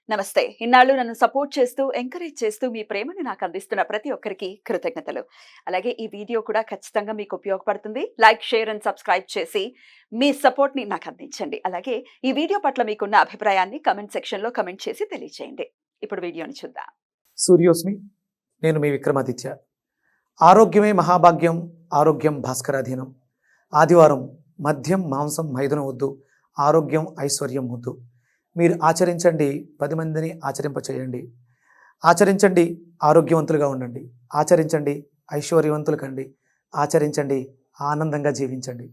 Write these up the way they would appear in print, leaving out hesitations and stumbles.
నమస్తే. ఇన్నాళ్ళు నన్ను సపోర్ట్ చేస్తూ, ఎంకరేజ్ చేస్తూ మీ ప్రేమని నాకు అందిస్తున్న ప్రతి ఒక్కరికి కృతజ్ఞతలు. అలాగే ఈ వీడియో కూడా ఖచ్చితంగా మీకు ఉపయోగపడుతుంది. లైక్, షేర్ అండ్ సబ్స్క్రైబ్ చేసి మీ సపోర్ట్‌ని నాకు అందించండి. అలాగే ఈ వీడియో పట్ల మీకున్న అభిప్రాయాన్ని కామెంట్ సెక్షన్‌లో కామెంట్ చేసి తెలియజేయండి. ఇప్పుడు వీడియోని చూద్దాం. సూర్యోస్మి, నేను మీ విక్రమాదిత్య. ఆరోగ్యమే మహాభాగ్యం, ఆరోగ్యం భాస్కరాధీనం. ఆదివారం మద్యం, మాంసం, మైదనం వద్దు, ఆరోగ్యం ఐశ్వర్యం ముద్దు. మీరు ఆచరించండి, 10 మందిని ఆచరింపచేయండి. ఆచరించండి, ఆరోగ్యవంతులుగా ఉండండి. ఆచరించండి, ఐశ్వర్యవంతులు కండి. ఆచరించండి, ఆనందంగా జీవించండి.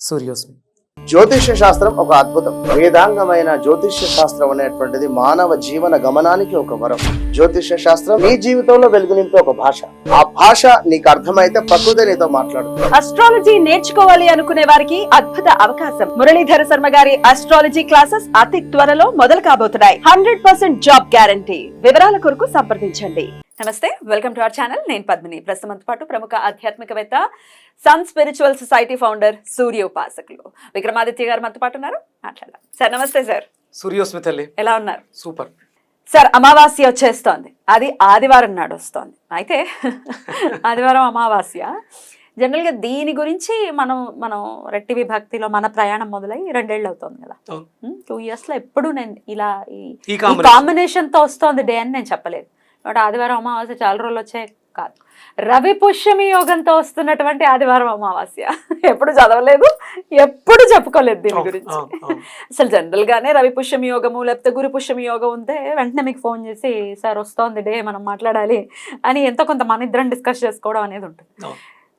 సూర్యోస్మి. జ్యోతిష్య శాస్త్రం ఒక అద్భుతం. వేదాంగమైన జ్యోతిష్య శాస్త్రం అనేటువంటిది మానవ జీవన గమనానికి ఒక వరం. జ్యోతిష్య శాస్త్రం నీ జీవితంలో వెలుగునింపే ఒక భాష. ఆ భాష నీకు అర్థమైతే ప్రకృతి నీతో మాట్లాడుతుంది. అస్ట్రాలజీ నేర్చుకోవాలి అనుకునే వారికి అద్భుత అవకాశం. మురళీధర శర్మ గారి అస్ట్రాలజీ క్లాసెస్ అతి త్వరలో మొదలు కాబోతున్నాయి. 100% జాబ్ గ్యారంటీ. వివరాల కొరకు సంప్రదించండి. నమస్తే, వెల్కమ్ టు అవర్ ఛానల్. నేను పద్మిని. ప్రస్తుతంతో పాటు ప్రముఖ ఆధ్యాత్మికవేత్త, సన్ స్పిరిచువల్ సొసైటీ ఫౌండర్, సూర్య ఉపాసకులు విక్రమాదిత్య గారు మనతో పాటు ఉన్నారు. మాట్లాడదాం. సార్ నమస్తే. సార్ సూర్యోస్మి తల్లి, ఎలా ఉన్నారు? సూపర్. సార్, అమావాస్య వచ్చేస్తోంది. అది ఆదివారం నాడు వస్తోంది. అయితే ఆదివారం అమావాస్య. జనరల్గా దీని గురించి మనం రెట్టి విభక్తిలో మన ప్రయాణం మొదలై 2 ఏళ్ళు అవుతుంది కదా. 2 years లో ఎప్పుడు నేను ఇలా ఈ కాంబినేషన్ తో వస్తోంది డే అని నేను చెప్పలేదు. బట్ ఆదివారం అమావాస్య చాలా రోజులు వచ్చాయి కాదు. రవి పుష్యమి యోగంతో వస్తున్నటువంటి ఆదివారం అమావాస్య ఎప్పుడు చదవలేదు, ఎప్పుడు చెప్పుకోలేదు దీని గురించి. అసలు జనరల్ గానే రవి పుష్యమి యోగము లేకపోతే గురు పుష్యమి యోగం ఉంటే వెంటనే మీకు ఫోన్ చేసి సార్ వస్తోంది డే, మనం మాట్లాడాలి అని ఎంతో కొంత మన ఇద్దరం డిస్కస్ చేసుకోవడం అనేది ఉంటుంది.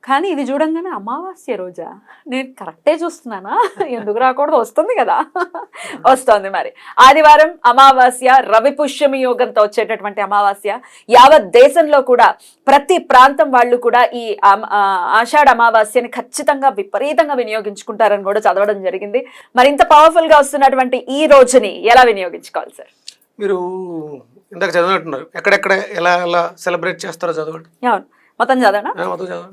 కానీ ఇది చూడంగానే అమావాస్య రోజా, నేను కరెక్టే చూస్తున్నానా, ఎందుకు రాకూడదు, వస్తుంది కదా, వస్తుంది. మరి ఆదివారం అమావాస్య, రవి పుష్యమి యోగంతో వచ్చేటటువంటి అమావాస్య. యావత్ దేశంలో కూడా ప్రతి ప్రాంతం వాళ్ళు కూడా ఈ ఆషాఢ అమావాస్యని ఖచ్చితంగా విపరీతంగా వినియోగించుకుంటారని కూడా చదవడం జరిగింది. మరి ఇంత పవర్ఫుల్ గా వస్తున్నటువంటి ఈ రోజుని ఎలా వినియోగించుకోవాలి సార్? మీరు ఇందాక చదివినట్టున్నారు, ఎక్కడెక్కడ ఎలా ఎలా సెలబ్రేట్ చేస్తారో చదవండి. అవును, మొత్తం చదవనా?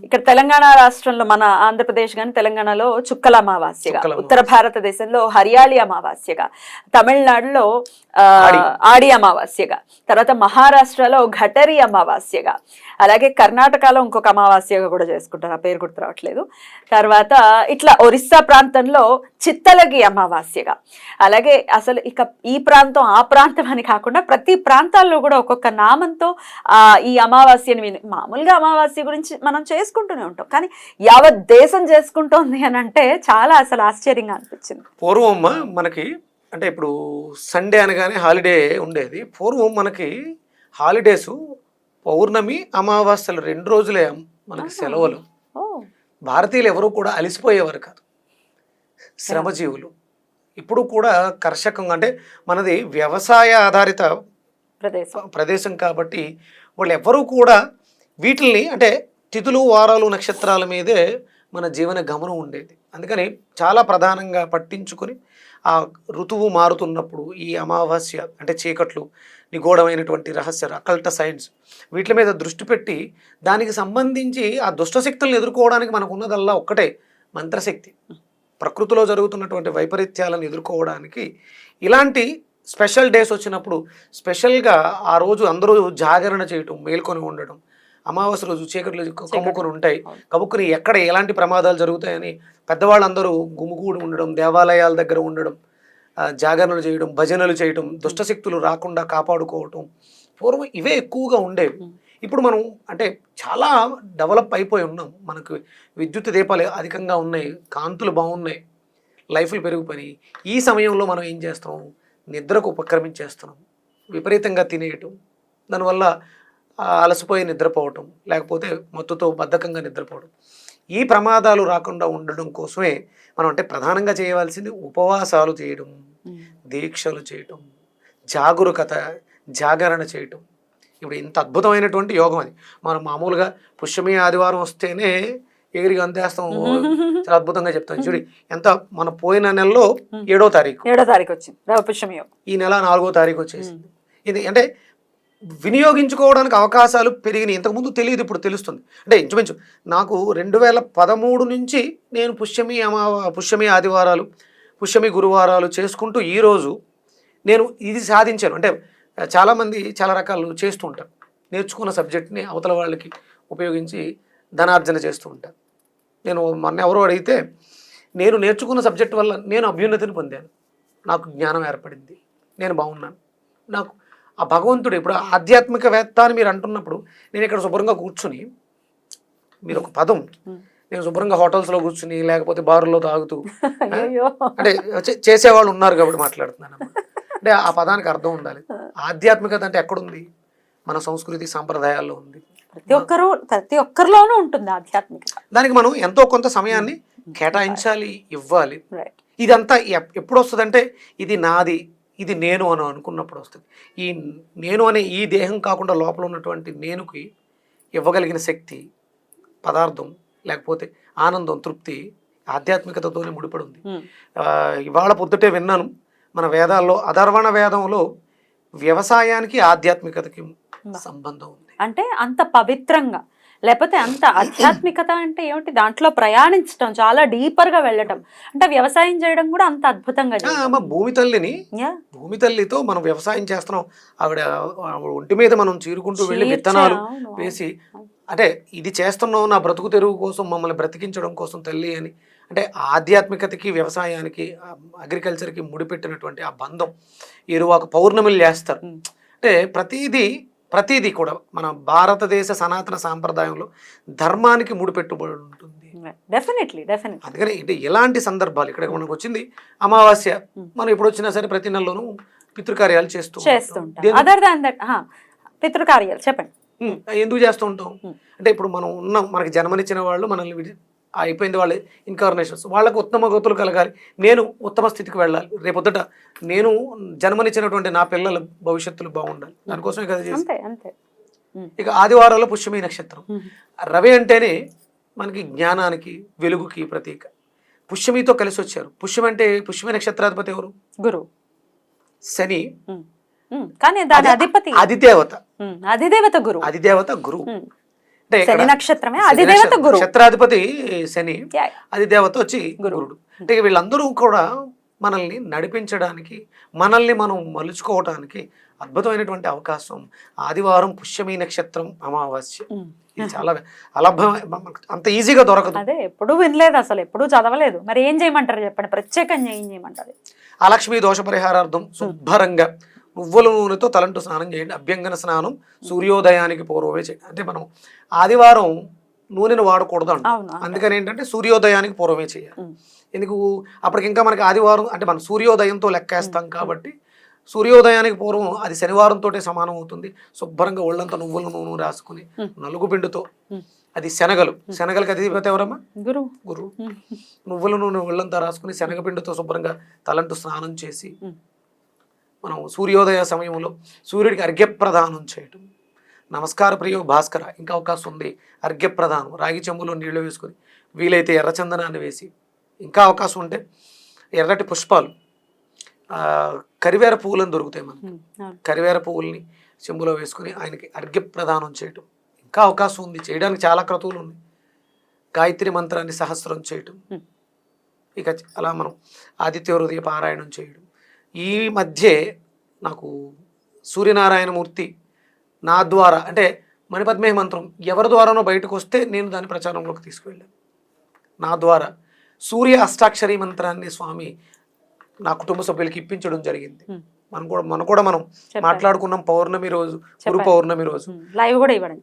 ఇక్కడ తెలంగాణ రాష్ట్రంలో, మన ఆంధ్రప్రదేశ్ కానీ తెలంగాణలో చుక్కల అమావాస్యగా, ఉత్తర భారతదేశంలో హరియాళి అమావాస్యగా, తమిళనాడులో ఆడి అమావాస్యగా, తర్వాత మహారాష్ట్రలో ఘటరి అమావాస్యగా, అలాగే కర్ణాటకలో ఇంకొక అమావాస్యగా కూడా చేసుకుంటారు, ఆ పేరు గుర్తు రావట్లేదు. తర్వాత ఇట్లా ఒరిస్సా ప్రాంతంలో చిత్తలగి అమావాస్యగా, అలాగే అసలు ఇక ఈ ప్రాంతం ఆ ప్రాంతం అని కాకుండా ప్రతి ప్రాంతాల్లో కూడా ఒక్కొక్క నామంతో ఈ అమావాస్యని మామూలుగా అమావాస్య గురించి మనం చేసుకుంటూనే ఉంటాం, కానీ యావత్ దేశం చేసుకుంటోంది అని అంటే చాలా అసలు ఆశ్చర్యంగా అనిపించింది. పూర్వం మనకి అంటే ఇప్పుడు సండే అనగానే హాలిడే ఉండేది. పూర్వం మనకి హాలిడేస్ పౌర్ణమి, అమావాస్యలు 2 రోజులే మనకి సెలవులు. భారతీయులు ఎవరు కూడా అలిసిపోయేవారు కాదు, శ్రమజీవులు. ఇప్పుడు కూడా కర్షకం, అంటే మనది వ్యవసాయ ఆధారిత ప్రదేశం కాబట్టి వాళ్ళు ఎవరు కూడా వీటిల్ని, అంటే తిథులు, వారాలు, నక్షత్రాల మీదే మన జీవన గమనం ఉండేది. అందుకని చాలా ప్రధానంగా పట్టించుకొని ఆ ఋతువు మారుతున్నప్పుడు ఈ అమావాస్య అంటే చీకట్లు, నిగూఢమైనటువంటి రహస్య అకల్ట సైన్స్, వీటి మీద దృష్టి పెట్టి దానికి సంబంధించి ఆ దుష్టశక్తులను ఎదుర్కోవడానికి మనకు ఉన్నదల్లా ఒక్కటే, మంత్రశక్తి. ప్రకృతిలో జరుగుతున్నటువంటి వైపరీత్యాలను ఎదుర్కోవడానికి ఇలాంటి స్పెషల్ డేస్ వచ్చినప్పుడు స్పెషల్గా ఆ రోజు అందరూ జాగరణ చేయటం, మేల్కొని ఉండడం. అమావాస్య రోజు చీకట్లు కమ్ముకొని ఉంటాయి, కమ్ముకుని ఎక్కడ ఎలాంటి ప్రమాదాలు జరుగుతాయని పెద్దవాళ్ళందరూ గుమిగూడి ఉండడం, దేవాలయాల దగ్గర ఉండడం, జాగరణలు చేయడం, భజనలు చేయడం, దుష్టశక్తులు రాకుండా కాపాడుకోవటం. పూర్వం ఇవే ఎక్కువగా ఉండేవి. ఇప్పుడు మనం అంటే చాలా డెవలప్ అయిపోయి ఉన్నాం. మనకు విద్యుత్ దీపాలు అధికంగా ఉన్నాయి, కాంతులు బాగున్నాయి, లైఫ్లు పెరిగిపోయి ఈ సమయంలో మనం ఏం చేస్తాం, నిద్రకు ఉపక్రమించేస్తున్నాం, విపరీతంగా తినేయటం, దానివల్ల అలసిపోయి నిద్రపోవటం, లేకపోతే మత్తుతో బద్ధకంగా నిద్రపోవడం. ఈ ప్రమాదాలు రాకుండా ఉండడం కోసమే మనం అంటే ప్రధానంగా చేయవలసింది ఉపవాసాలు చేయడం, దీక్షలు చేయటం, జాగరూకత, జాగరణ చేయటం. ఇప్పుడు ఇంత అద్భుతమైనటువంటి యోగం అది. మనం మామూలుగా పుష్యమి ఆదివారం వస్తేనే ఎగిరికి అంతేస్తాం, చాలా అద్భుతంగా చెప్తాం. చూడి ఎంత మన పోయిన నెలలో 7వ తారీఖు వచ్చింది పుష్యమి యోగం, ఈ నెల 4వ తారీఖు వచ్చేసింది. ఇది అంటే వినియోగించుకోవడానికి అవకాశాలు పెరిగినాయి. ఇంతకుముందు తెలియదు, ఇప్పుడు తెలుస్తుంది. అంటే ఇంచుమించు నాకు 2013 నుంచి నేను పుష్యమి ఆదివారాలు, పుష్యమి గురువారాలు చేసుకుంటూ ఈరోజు నేను ఇది సాధించాను అంటే చాలామంది చాలా రకాలు చేస్తూ ఉంటారు. నేర్చుకున్న సబ్జెక్ట్ని అవతల వాళ్ళకి ఉపయోగించి ధనార్జన చేస్తూ ఉంటారు. నేను మొన్న ఎవరో అడిగితే నేను నేర్చుకున్న సబ్జెక్ట్ వల్ల నేను అభ్యున్నతిని పొందాను, నాకు జ్ఞానం ఏర్పడింది, నేను బాగున్నాను. నాకు ఆ భగవంతుడు ఇప్పుడు ఆధ్యాత్మికవేత్త అని మీరు అంటున్నప్పుడు నేను ఇక్కడ శుభ్రంగా కూర్చుని, మీరు ఒక పదం, నేను శుభ్రంగా హోటల్స్లో కూర్చుని లేకపోతే బారుల్లో తాగుతూ అంటే చేసేవాళ్ళు ఉన్నారు కాబట్టి మాట్లాడుతున్నాను. అంటే ఆ పదానికి అర్థం ఉండాలి. ఆధ్యాత్మికత అంటే ఎక్కడుంది? మన సంస్కృతి సాంప్రదాయాల్లో ఉంది. ప్రతి ఒక్కరిలోనూ ఉంటుంది ఆధ్యాత్మికత. దానికి మనం ఎంతో కొంత సమయాన్ని కేటాయించాలి, ఇవ్వాలి. ఇదంతా ఎప్పుడు వస్తుందంటే ఇది నాది, ఇది నేను అని అనుకున్నప్పుడు వస్తుంది. ఈ నేను అనే ఈ దేహం కాకుండా లోపల ఉన్నటువంటి నేనుకి ఇవ్వగలిగిన శక్తి, పదార్థం, లేకపోతే ఆనందం, తృప్తి ఆధ్యాత్మికతతోనే ముడిపడి ఉంది. ఇవాళ పొద్దుటే విన్నాను, మన వేదాల్లో అధర్వణ వేదంలో వ్యవసాయానికి ఆధ్యాత్మికతకి సంబంధం ఉంది. అంటే అంత పవిత్రంగా, లేకపోతే అంత ఆధ్యాత్మికత అంటే ఏమిటి? దాంట్లో ప్రయాణించడం, చాలా డీపర్ గా వెళ్ళటం. అంటే వ్యవసాయం చేయడం కూడా అంత అద్భుతంగా. భూమి తల్లితో మనం వ్యవసాయం చేస్తున్నాం. ఆవిడ ఒంటి మీద మనం చీరుకుంటూ వెళ్ళి విత్తనాలు వేసి, అంటే ఇది చేస్తున్నాం నా బ్రతుకు తెరువు కోసం, మమ్మల్ని బ్రతికించడం కోసం తల్లి అని. అంటే ఆధ్యాత్మికతకి వ్యవసాయానికి అగ్రికల్చర్కి ముడిపెట్టినటువంటి ఆ బంధం ఎరువాక పౌర్ణమిలు చేస్తారు. అంటే ప్రతిదీ కూడా మన భారతదేశ సనాతన సాంప్రదాయంలో ధర్మానికి ముడిపెట్టుబడి ఉంటుంది. డెఫినెట్లీ. అందుకని అంటే ఎలాంటి సందర్భాలు ఇక్కడ మనకు వచ్చింది అమావాస్య, మనం ఎప్పుడు వచ్చినా సరే ప్రతి నెలలోనూ పితృకార్యాలు చేస్తుంటాం. అదర్ దాన్ దట్ పితృకార్యాలు చెప్పండి ఎందుకు చేస్తూ ఉంటాం అంటే ఇప్పుడు మనం ఉన్నాం, మనకి జన్మనిచ్చిన వాళ్ళు మనల్ని అయిపోయింది, వాళ్ళ ఇన్కార్నేషన్స్, వాళ్ళకు ఉత్తమ గతులు కలగాలి, నేను ఉత్తమ స్థితికి వెళ్ళాలి, రేపొద్దుట నేను జన్మనిచ్చినటువంటి నా పిల్లల భవిష్యత్తులు బాగుండాలి, దానికోసమే కదా చేసి. ఇక ఆదివారంలో పుష్యమి నక్షత్రం, రవి అంటేనే మనకి జ్ఞానానికి వెలుగుకి ప్రతీక. పుష్యమితో కలిసి వచ్చారు. పుష్యమి నక్షత్రాధిపతి ఎవరు? గురువు, శని. కానీ దాని అధిపతి అధిదేవత గురువు. అంటే నక్షత్రాధిపతి శని, అధిదేవత వచ్చి గురుడు. అంటే వీళ్ళందరూ కూడా మనల్ని నడిపించడానికి, మనల్ని మనం మలుచుకోవడానికి అద్భుతమైనటువంటి అవకాశం ఆదివారం పుష్యమి నక్షత్రం అమావాస్య. ఇది చాలా అంత ఈజీగా దొరకదు. అదే ఎప్పుడు వినలేదు, అసలు ఎప్పుడు చదవలేదు. మరి ఏం చేయమంటారు చెప్పండి, ప్రత్యేకంగా ఏం చేయమంటారు? అలక్ష్మి దోష పరిహారార్థం శుభ్రంగా నువ్వుల నూనెతో తలంటు స్నానం చేయండి. అభ్యంగన స్నానం సూర్యోదయానికి పూర్వమే చేయండి. అంటే మనం ఆదివారం నూనెను వాడకూడదు అంట. అందుకని ఏంటంటే సూర్యోదయానికి పూర్వమే చేయాలి. ఎందుకు? అప్పటికి ఇంకా మనకి ఆదివారం అంటే మనం సూర్యోదయంతో లెక్కేస్తాం కాబట్టి సూర్యోదయానికి పూర్వం అది శనివారంతో సమానం అవుతుంది. శుభ్రంగా ఒళ్ళంతా నువ్వుల నూనె రాసుకుని నలుగు పిండితో, అది శనగలకి అధిపతి ఎవరమ్మా? గురువు. నువ్వుల నూనె ఒళ్ళంతా రాసుకుని శనగపిండితో శుభ్రంగా తలంటు స్నానం చేసి మనం సూర్యోదయ సమయంలో సూర్యుడికి అర్ఘ్యప్రదానం చేయటం. నమస్కార ప్రియో భాస్కర, ఇంకా అవకాశం ఉంది అర్ఘ్యప్రదానం, రాగి చెంబులో నీళ్లు వేసుకొని వీలైతే ఎర్రచందనాన్ని వేసి, ఇంకా అవకాశం ఉంటే ఎర్రటి పుష్పాలు, కరివేర పువ్వులను దొరుకుతాయి మనకి, కరివేర పువ్వుల్ని చెంబులో వేసుకుని ఆయనకి అర్ఘ్యప్రదానం చేయటం. ఇంకా అవకాశం ఉంది, చేయడానికి చాలా క్రతువులు ఉన్నాయి. గాయత్రి మంత్రాన్ని సహస్రం చేయటం, ఇక అలా మనం ఆదిత్య హృదయ పారాయణం చేయడం. ఈ మధ్య నాకు సూర్యనారాయణమూర్తి నా ద్వారా అంటే మణిపద్మే మంత్రం ఎవరి ద్వారానో బయటకు వస్తే నేను దాని ప్రచారంలోకి తీసుకువెళ్ళాను. నా ద్వారా సూర్య అష్టాక్షరి మంత్రాన్ని స్వామి నా కుటుంబ సభ్యులకి ఇప్పించడం జరిగింది. మనం కూడా మాట్లాడుకున్నాం పౌర్ణమి రోజు, గురు పౌర్ణమి రోజు లైవ్ కూడా ఇవ్వడం.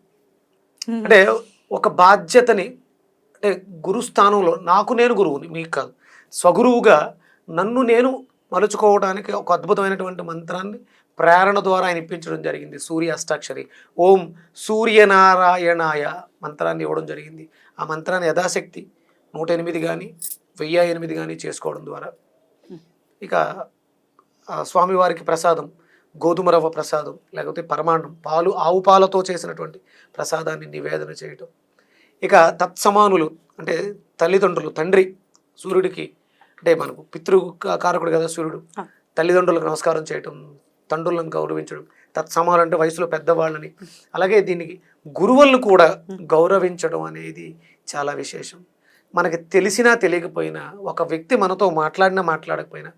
అంటే ఒక బాధ్యతని, అంటే గురుస్థానంలో నాకు నేను గురువుని, మీకు కాదు, స్వగురువుగా నన్ను నేను మలుచుకోవడానికి ఒక అద్భుతమైనటువంటి మంత్రాన్ని ప్రేరణ ద్వారా ఆయన ఇప్పించడం జరిగింది. సూర్య అష్టాక్షరి ఓం సూర్యనారాయణాయ మంత్రాన్ని ఇవ్వడం జరిగింది. ఆ మంత్రాన్ని యథాశక్తి 108 కానీ 1008 కానీ చేసుకోవడం ద్వారా, ఇక స్వామివారికి ప్రసాదం గోధుమ రవ్వ ప్రసాదం లేకపోతే పరమాన్నం, ఆవు పాలతో చేసినటువంటి ప్రసాదాన్ని నివేదన చేయటం. ఇక తత్సమానులు అంటే తల్లిదండ్రులు, తండ్రి సూర్యుడికి అంటే మనకు పితృకారకుడు కదా సూర్యుడు, తల్లిదండ్రులకు నమస్కారం చేయటం, తండ్రులను గౌరవించడం. తత్సమాలు అంటే వయసులో పెద్దవాళ్ళని. అలాగే దీనికి గురువులను కూడా గౌరవించడం అనేది చాలా విశేషం. మనకి తెలిసినా తెలియకపోయినా, ఒక వ్యక్తి మనతో మాట్లాడినా మాట్లాడకపోయినా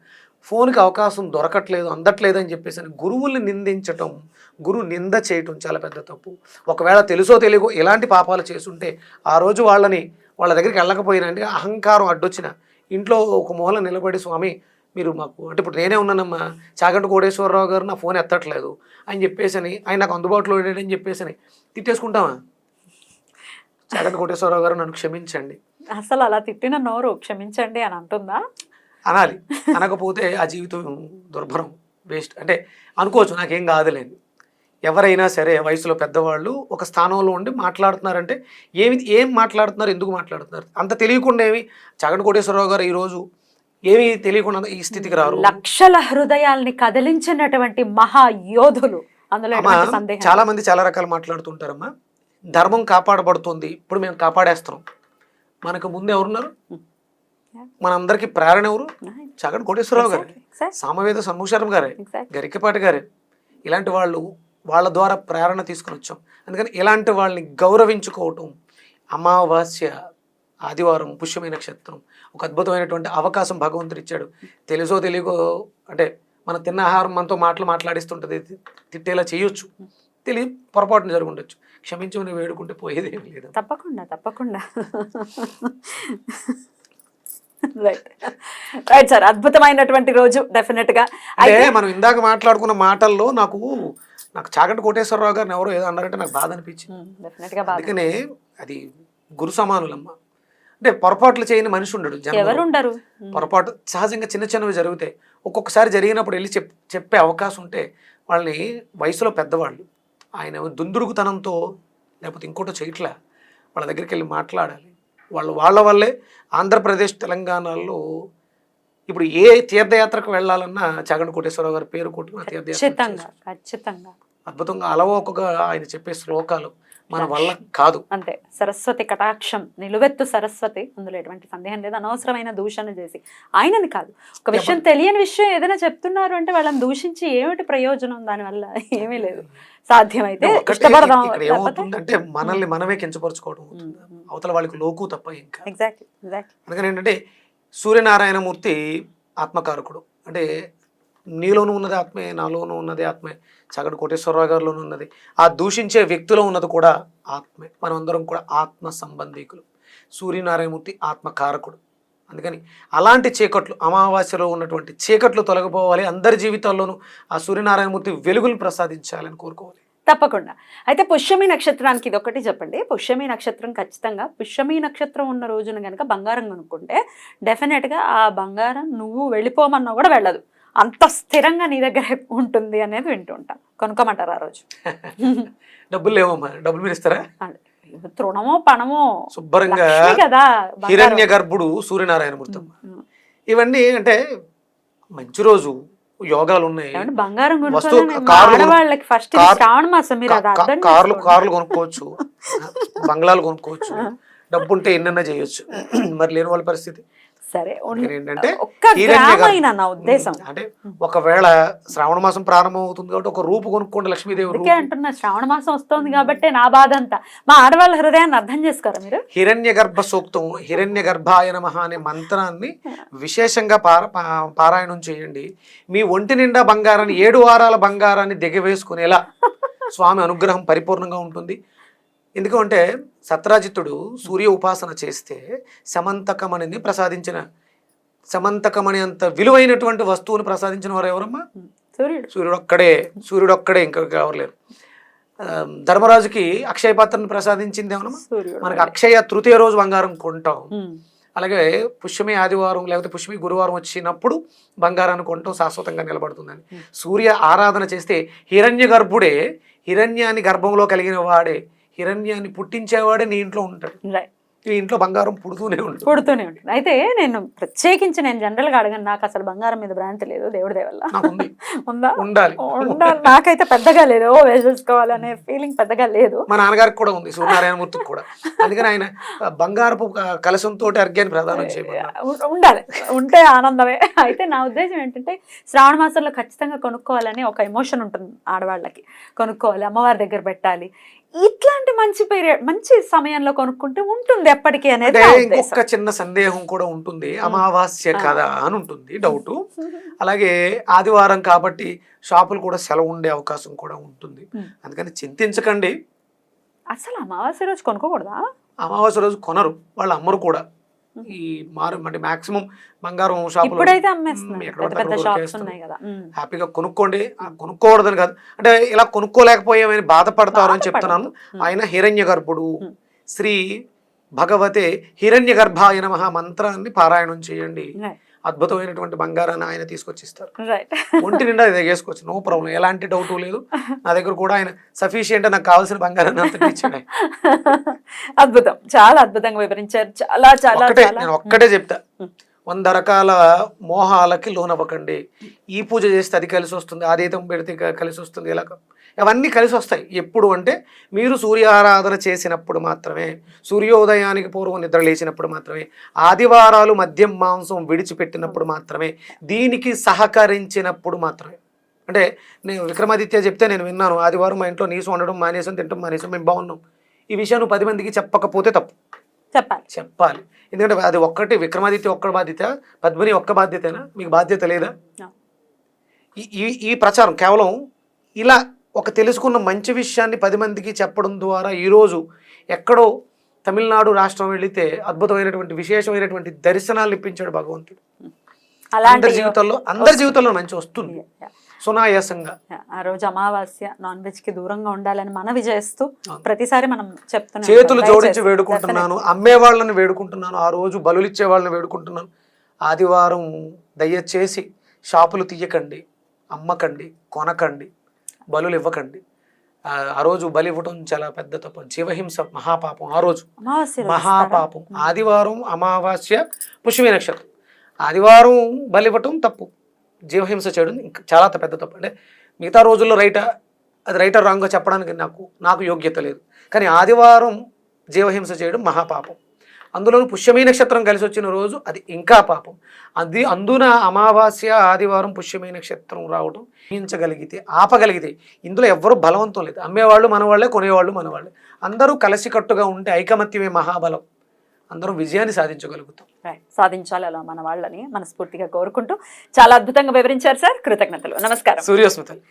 ఫోన్కి అవకాశం దొరకట్లేదు, అందట్లేదు అని చెప్పేసి అని గురువుల్ని నిందించటం, గురు నింద చేయటం చాలా పెద్ద తప్పు. ఒకవేళ తెలుసో తెలియకో ఎలాంటి పాపాలు చేసుంటే ఆ రోజు వాళ్ళ దగ్గరికి వెళ్ళకపోయినా అంటే అహంకారం అడ్డొచ్చిన ఇంట్లో ఒక మూల నిలబడి, స్వామి మీరు మాకు అంటే ఇప్పుడు నేనే ఉన్నానమ్మా, చాగంటి కోటేశ్వరరావు గారు నా ఫోన్ ఎత్తట్లేదు అని చెప్పేసి అని, ఆయన నాకు అందుబాటులో లేడని చెప్పేసి అని తిట్టేసుకుంటామా? చాగంటి కోటేశ్వరరావు గారు నన్ను క్షమించండి. అసలు అలా తిట్టిన నోరు క్షమించండి అని అంటుందా? అనాలి. అనకపోతే ఆ జీవితం దుర్భరం, వేస్ట్. అంటే అనుకోవచ్చు నాకేం కాదులేండి. ఎవరైనా సరే వయసులో పెద్దవాళ్ళు ఒక స్థానంలో ఉండి మాట్లాడుతున్నారంటే ఏం మాట్లాడుతున్నారు, ఎందుకు మాట్లాడుతున్నారు అంత తెలియకుండా ఏమి చాగంటి కోటేశ్వరరావు గారు ఈరోజు ఏమీ తెలియకుండా ఈ స్థితికి రారు. లక్షల హృదయాల్ని కదిలించినటువంటి మహాయోధులు, అందులో ఎటువంటి సందేహం. చాలా మంది చాలా రకాలు మాట్లాడుతుంటారమ్మా. ధర్మం కాపాడబడుతుంది, ఇప్పుడు మేము కాపాడేస్తున్నాం. మనకు ముందు ఎవరున్నారు? మనందరికి ప్రేరణ ఎవరు? చాగంటి కోటేశ్వరరావు గారు, సామవేద షణ్ముఖశర్మ గారే, గరికపాటి గారే. ఇలాంటి వాళ్ళ ద్వారా ప్రేరణ తీసుకుని వచ్చాం. అందుకని ఇలాంటి వాళ్ళని గౌరవించుకోవటం, అమావాస్య ఆదివారం పుష్యమి నక్షత్రం ఒక అద్భుతమైనటువంటి అవకాశం భగవంతుడు ఇచ్చాడు. తెలుసో తెలియకో అంటే మనం తిన్న ఆహారం మనతో మాట్లాడిస్తుంటుంది, తిట్టేలా చేయొచ్చు, పొరపాటున జరుగు ఉండొచ్చు. క్షమించమని వేడుకుంటే పోయేది ఏమి లేదు. తప్పకుండా రైట్ సార్, అద్భుతమైనటువంటి రోజు డెఫినెట్ గా. అంటే మనం ఇందాక మాట్లాడుకున్న మాటల్లో నాకు చాగంటి కోటేశ్వరరావు గారిని ఎవరో ఏదో అన్నారంటే నాకు బాధ అనిపించింది. అందుకనే అది గురు సమానులమ్మ. అంటే పొరపాట్లు చేయని మనిషి ఉండడు, ఎవరుండరు. పొరపాటు సహజంగా చిన్న చిన్నవి జరుగుతాయి. ఒక్కొక్కసారి జరిగినప్పుడు వెళ్ళి చెప్పే అవకాశం ఉంటే వాళ్ళని, వయసులో పెద్దవాళ్ళు, ఆయన దుందుడుకుతనంతో లేకపోతే ఇంకోటో చేయట్లే, వాళ్ళ దగ్గరికి వెళ్ళి మాట్లాడాలి. వాళ్ళ వల్లే ఆంధ్రప్రదేశ్ తెలంగాణలో ఇప్పుడు ఏ తీర్థయాత్రకు వెళ్ళాలన్నా చాగంటి కోటేశ్వరరావు గారి పేరు కొట్టుకున్న తీర్థయాత్ర అద్భుతంగా అలవోకగా ఆయన చెప్పే శ్లోకాలు మన వల్ల కాదు. అంతే, సరస్వతి కటాక్షం, నిలువెత్తు సరస్వతి, అందులో ఎటువంటి సందేహం లేదు. అనవసరమైన దూషణ చేసి ఆయనని కాదు, ఒక విషయం తెలియని విషయం ఏదైనా చెప్తున్నారు అంటే వాళ్ళని దూషించి ఏమిటి ప్రయోజనం? దానివల్ల ఏమీ లేదు. సాధ్యమైతే ఇష్టపడదాం. ఏమవుతుందంటే మనల్ని మనమే కించపరుచుకోవడం, అవతల వాళ్ళకి లోకు తప్ప ఇంకా. ఎగ్జాక్ట్లీ. అందుకని ఏంటంటే సూర్యనారాయణమూర్తి ఆత్మకారకుడు. అంటే నీలోనూ ఉన్నది ఆత్మే, నాలోనూ ఉన్నది ఆత్మే, చాగంటి కోటేశ్వరరావు గారిలోనూ ఉన్నది, ఆ దూషించే వ్యక్తిలో ఉన్నది కూడా ఆత్మే. మనం అందరం కూడా ఆత్మ సంబంధికులు. సూర్యనారాయణమూర్తి ఆత్మకారకుడు. అందుకని అలాంటి చీకట్లు, అమావాస్యలో ఉన్నటువంటి చీకట్లు తొలగిపోవాలి, అందరి జీవితాల్లోనూ ఆ సూర్యనారాయణమూర్తి వెలుగులు ప్రసాదించాలని కోరుకోవాలి. తప్పకుండా. అయితే పుష్యమి నక్షత్రానికి ఇది ఒకటి చెప్పండి. పుష్యమి నక్షత్రం ఖచ్చితంగా, పుష్యమి నక్షత్రం ఉన్న రోజున కనుక బంగారం కొనుక్కుంటే డెఫినెట్గా ఆ బంగారం నువ్వు వెళ్ళిపోమన్నా కూడా వెళ్ళదు, అంత స్థిరంగా నీ దగ్గర ఉంటుంది అనేది వింటూ ఉంటాం. కొనుక్కోమంటారు ఆ రోజు. డబ్బులు లేవమ్మా, డబ్బులు మీరు ఇస్తారా? తృణమో పణమో శుభ్రంగా కదా. హిరణ్య గర్భుడు సూర్యనారాయణమూర్తి. ఇవన్నీ అంటే మంచి రోజు, యోగాలు ఉన్నాయి. బంగారం కొనుక్కోవాలకి ఫస్ట్ శ్రావణ మాసం, మీరు కార్లు కొనుక్కోవచ్చు, బంగ్లాలు కొనుక్కోవచ్చు, డబ్బు ఉంటే ఎన్నన్నా చేయొచ్చు. మరి లేని వాళ్ళ పరిస్థితి సరే. ఏంటంటే అంటే ఒకవేళ శ్రావణ మాసం ప్రారంభం అవుతుంది కాబట్టి ఒక రూపు కొనుక్కోండి, లక్ష్మీదేవి అంటున్నా. శ్రావణ మాసం వస్తుంది కాబట్టి నా బాధ అంతా. మా ఆడవాళ్ళ హృదయాన్ని అర్థం చేసుకోరా మీరు? హిరణ్య గర్భ సూక్తం, హిరణ్య గర్భాయ నమః అనే మంత్రాన్ని విశేషంగా పారాయణం చేయండి. మీ ఒంటి నిండా బంగారాన్ని, 7 వారాల బంగారాన్ని దిగవేసుకునేలా స్వామి అనుగ్రహం పరిపూర్ణంగా ఉంటుంది. ఎందుకంటే సత్రాజిత్తుడు సూర్య ఉపాసన చేస్తే సమంతకమణిని ప్రసాదించిన, సమంతకమణి అంత విలువైనటువంటి వస్తువుని ప్రసాదించిన వారు ఎవరమ్మా? సూర్యుడు ఒక్కడే, ఇంకా ఎవరు. ధర్మరాజుకి అక్షయ పాత్రను ప్రసాదించింది ఏమన్నా? మనకి అక్షయ తృతీయ రోజు బంగారం కొంటాం. అలాగే పుష్యమి ఆదివారం లేకపోతే పుష్యమి గురువారం వచ్చినప్పుడు బంగారాన్ని కొంటాం, శాశ్వతంగా నిలబడుతుందని. సూర్య ఆరాధన చేస్తే హిరణ్య గర్భుడే, హిరణ్యాన్ని గర్భంలో కలిగిన వాడే, హిరణ్యాన్ని పుట్టించేవాడే నీ ఇంట్లో ఉంటాడు. ఈ ఇంట్లో బంగారం పుడుతూనే ఉంటుంది. అయితే నేను ప్రత్యేకించి నేను జనరల్గా అడగను, నాకు అసలు బంగారం మీద భ్రాంతి లేదు, దేవుడి దయ వల్ల. ఉండాలి. నాకైతే పెద్దగా లేదు, వేసేసుకోవాలనే ఫీలింగ్ పెద్దగా లేదు. మా నాన్నగారికి కూడా ఉంది, సూర్యనారాయణమూర్తికి కూడా. అందుకని ఆయన బంగారపు కలశంతో అర్ఘ్యాన్ని ప్రదానం చేయమన్నారు. ఉండాలి, ఉంటే ఆనందమే. అయితే నా ఉద్దేశం ఏంటంటే శ్రావణ మాసంలో ఖచ్చితంగా కొనుక్కోవాలని ఒక ఎమోషన్ ఉంటుంది ఆడవాళ్ళకి. కొనుక్కోవాలి, అమ్మవారి దగ్గర పెట్టాలి. ఇట్లాంటి మంచి పీరియడ్ మంచి సమయంలో కొనుక్కుంటే ఉంటుంది ఎప్పటికీ అనేది అంటే నా ఉద్దేశం. ఇంకొక చిన్న సందేహం కూడా ఉంటుంది, అమావాస్య కదా అని ఉంటుంది డౌట్. అలాగే ఆదివారం కాబట్టి షాపులు కూడా సెలవు ఉండే అవకాశం కూడా ఉంటుంది. అందుకని చింతించకండి. అసలు అమావాస్య రోజు కొనుక్కోకూడదా? అమావాస్య రోజు కొనరు, వాళ్ళు అమ్మరు కూడా. ఈ అంటే మాక్సిమం బంగారం షాపులు ఇప్పుడైతే అమ్మేస్తున్నారు, పెద్ద పెద్ద షాప్స్ ఉన్నాయి కదా. హ్యాపీగా కొనుక్కోండి. కొనుక్కోకూడదని కాదు, అంటే ఇలా కొనుక్కోలేకపోయామని బాధపడతారు అని చెప్తున్నాను. ఆయన హిరణ్య గర్భుడు, శ్రీ భగవతే హిరణ్య గర్భాయ నమః మంత్రాన్ని పారాయణం చేయండి. అద్భుతమైనటువంటి బంగారాన్ని ఆయన తీసుకొచ్చిస్తారు. ఒంటి నిండా వేసుకోవచ్చు, నో ప్రాబ్లం, ఎలాంటి డౌట్ లేదు. నా దగ్గర కూడా ఆయన సఫిషియంట్, నాకు కావాల్సిన బంగారాన్ని అంతా ఇచ్చాడు. అద్భుతం, చాలా అద్భుతంగా వివరించారు. చాలా చాలా నేను ఒక్కటే చెప్తా, 100 రకాల మోహాలకి లోనవ్వకండి. ఈ పూజ చేస్తే అది కలిసి వస్తుంది, ఆదేతం పెడితే కలిసి వస్తుంది, ఇలా అవన్నీ కలిసి వస్తాయి. ఎప్పుడు అంటే మీరు సూర్యారాధన చేసినప్పుడు మాత్రమే, సూర్యోదయానికి పూర్వం నిద్ర లేచినప్పుడు మాత్రమే, ఆదివారాలు మద్యం మాంసం విడిచిపెట్టినప్పుడు మాత్రమే, దీనికి సహకరించినప్పుడు మాత్రమే. అంటే నేను విక్రమాదిత్య చెప్తే నేను విన్నాను, ఆదివారం మా ఇంట్లో నీసు వండడం మానేసం, తింటాం మానేసం, మేము బాగున్నాం. ఈ విషయం నువ్వు 10 మందికి చెప్పకపోతే తప్పు, చెప్పాలి. ఎందుకంటే అది ఒక్కటి విక్రమాదిత్య ఒక్క బాధ్యత, పద్మిని ఒక్క బాధ్యతేనా? మీకు బాధ్యత లేదా? ఈ ప్రచారం కేవలం ఇలా ఒక తెలుసుకున్న మంచి విషయాన్ని 10 మందికి చెప్పడం ద్వారా ఈరోజు ఎక్కడో తమిళనాడు రాష్ట్రం వెళితే అద్భుతమైనటువంటి విశేషమైనటువంటి దర్శనాలు ఇప్పించాడు భగవంతుడు. అందరి జీవితంలో మంచి వస్తుంది సునాయాసంగా. ఆ రోజు అమావాస్య, నాన్ వెజ్ కి దూరంగా ఉండాలని మనవి చేస్తూ ప్రతిసారి మనం చెప్తున్నాం, చేతులు జోడించి వేడుకుంటున్నాను, అమ్మే వాళ్ళని వేడుకుంటున్నాను, ఆ రోజు బలులు ఇచ్చే వాళ్ళని వేడుకుంటున్నాను. ఆదివారం దయచేసి షాపులు తీయకండి, అమ్మకండి, కొనకండి, బలులు ఇవ్వకండి. ఆ రోజు బలి ఇవ్వటం చాలా పెద్ద తప్పు, జీవహింస మహాపాపం. ఆ రోజు మహాపాపం. ఆదివారం అమావాస్య పుష్యమి నక్షత్రం, ఆదివారం బలి ఇవ్వటం తప్పు, జీవహింస చేయడం ఇంకా చాలా పెద్ద తప్పు. అంటే మిగతా రోజుల్లో అది రైటర్ రాంగ్గా చెప్పడానికి నాకు యోగ్యత లేదు, కానీ ఆదివారం జీవహింస చేయడం మహాపాపం. అందులోనూ పుష్యమి నక్షత్రం కలిసి వచ్చిన రోజు అది ఇంకా పాపం. అందున అమావాస్య ఆదివారం పుష్యమి నక్షత్రం రావడం హింసగలిగితే, ఆపగలిగితే, ఇందులో ఎవ్వరూ బలవంతం లేదు. అమ్మేవాళ్ళు మనవాళ్ళే, కొనేవాళ్ళు మనవాళ్ళే. అందరూ కలిసికట్టుగా ఉంటే ఐకమత్యమే మహాబలం, అందరూ విజయాన్ని సాధించగలుగుతాం. సాధించాలి అలా మన వాళ్ళని మనస్ఫూర్తిగా కోరుకుంటూ చాలా అద్భుతంగా వివరించారు సార్. కృతజ్ఞతలు. నమస్కారం. సూర్యోస్మితలు.